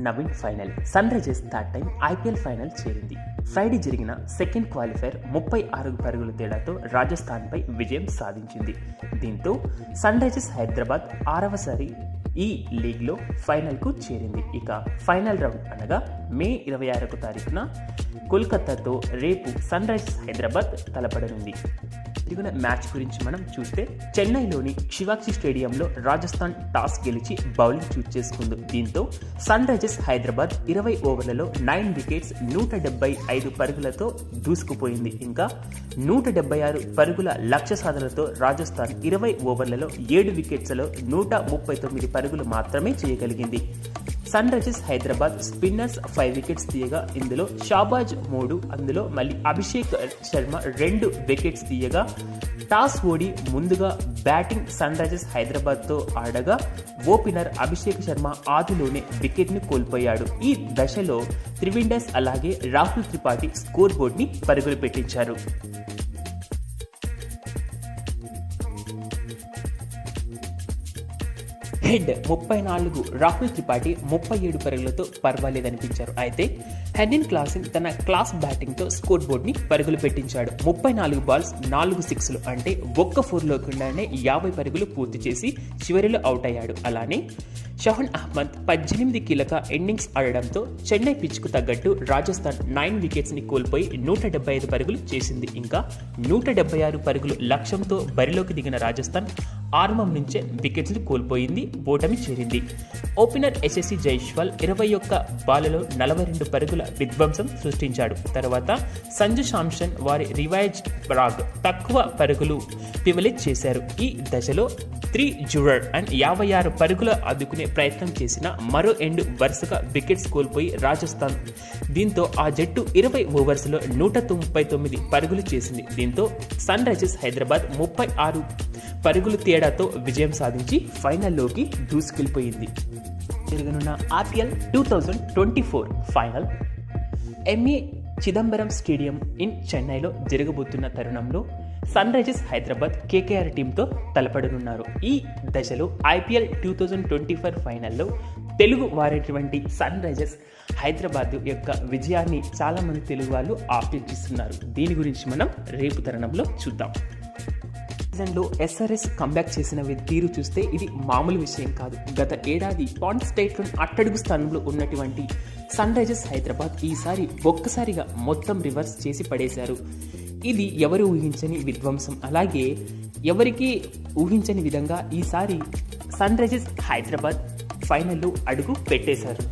Naveen final. Sunrisers third time IPL final చేరింది. Friday జరిగిన second qualifier 36 పరుగుల తేడాతో రాజస్థాన్పై విజయం సాధించింది. దీంతో సన్ రైజర్స్ హైదరాబాద్ 6వసారి ఈ లీగ్లో ఫైనల్కు చేరింది. ఇక ఫైనల్ రౌండ్ అనగా మే 26వ తారీఖున కోల్కతాతో రేపు సన్ రైజర్స్ హైదరాబాద్ తలపడనుంది. జరిగిన మ్యాచ్ గురించి మనం చూస్తే చెన్నైలోని శివాజీ స్టేడియంలో రాజస్థాన్ టాస్ గెలిచి బౌలింగ్ చూస్ చేసుకుంది. దీంతో సన్ రైజర్స్ హైదరాబాద్ 20 ఓవర్లలో 9 వికెట్స్ 175 పరుగులతో దూసుకుపోయింది. ఇంకా 176 పరుగుల లక్ష్య సాధనతో రాజస్థాన్ 20 ఓవర్లలో 7 వికెట్స్లో 139 పరుగులు మాత్రమే చేయగలిగింది. Sunrisers Hyderabad spinners 5 wickets తీయగా ఇందులో షాబాజ్ 3, అందులో మళ్ళీ అభిషేక్ శర్మ 2 వికెట్స్ తీయగా టాస్ ఓడి ముందుగా బ్యాటింగ్ సన్ రైజర్స్ హైదరాబాద్తో ఆడగా ఓపెనర్ అభిషేక్ శర్మ ఆదిలోనే వికెట్ని కోల్పోయాడు. ఈ దశలో త్రివిండర్స్ అలాగే రాహుల్ త్రిపాఠి స్కోర్ బోర్డ్ని పరుగులు పెట్టించారు. హెడ్ 34, రాహుల్ త్రిపాఠి 37 పరుగులతో పర్వాలేదనిపించారు. అయితే హెన్రిన్ క్లాసెన్ తన క్లాస్ బ్యాటింగ్తో స్కోర్ బోర్డ్ని పరుగులు పెట్టించాడు. 34 బాల్స్ 4 సిక్స్లు అంటే ఒక్క 4 లేకుండానే 50 పరుగులు పూర్తి చేసి చివరిలో అవుట్ అయ్యాడు. అలానే షహన్ అహ్మద్ 18 కీలక ఇన్నింగ్స్ ఆడడంతో చెన్నై పిచ్కు తగ్గట్టు రాజస్థాన్ 9 వికెట్స్ని కోల్పోయి 175 పరుగులు చేసింది. ఇంకా 176 పరుగులు లక్ష్యంతో బరిలోకి దిగిన రాజస్థాన్ ఆరంభం నుంచే వికెట్స్ని కోల్పోయింది, ఓటమి చేరింది. ఓపెనర్ యశస్వి జైస్వాల్ 21 బాలలో 42 పరుగుల విధ్వంసం సృష్టించాడు. తర్వాత సంజు శాంసన్ వారి రివైజ్ రాగ్ తక్కువ పరుగులు పివలేట్ చేశారు. ఈ దశలో 3 జురర్ అండ్ 56 పరుగుల అద్దుకునే ప్రయత్నం చేసిన మరో ఎండ్ వరుసగా వికెట్స్ కోల్పోయి రాజస్థాన్. దీంతో ఆ జట్టు 20 ఓవర్స్లో 199 పరుగులు చేసింది. దీంతో సన్ రైజర్స్ హైదరాబాద్ 36 పరుగుల తేడాతో విజయం సాధించి ఫైనల్లోకి దూసుకెళ్లిపోయింది. జరగనున్న IPL 2024 final MA Chidambaram stadium in చెన్నైలో జరగబోతున్న తరుణంలో సన్ రైజర్స్ హైదరాబాద్ కేకేఆర్ టీంతో తలపడనున్నారు. ఈ దశలో ఐపీఎల్ 2024 ఫైనల్లో తెలుగు వారైనటువంటి సన్ రైజర్స్ హైదరాబాద్ యొక్క విజయాన్ని చాలామంది తెలుగు వాళ్ళు ఆపేక్షిస్తున్నారు. దీని గురించి మనం రేపు తరుణంలో చూద్దాం. సీజన్లో ఎస్ఆర్ఎస్ కంబ్యాక్ చేసిన తీరు చూస్తే ఇది మామూలు విషయం కాదు. గత ఏడాది పాయింట్స్ టైట్లో అట్టడుగు స్థానంలో ఉన్నటువంటి సన్ రైజర్స్ హైదరాబాద్ ఈసారి ఒక్కసారిగా మొత్తం రివర్స్ చేసి పడేశారు. ఇది ఎవరు ఊహించని విధ్వంసం. అలాగే ఎవరికి ఊహించని విధంగా ఈసారి సన్ రైజర్స్ హైదరాబాద్ ఫైనల్లో అడుగు పెట్టేశారు.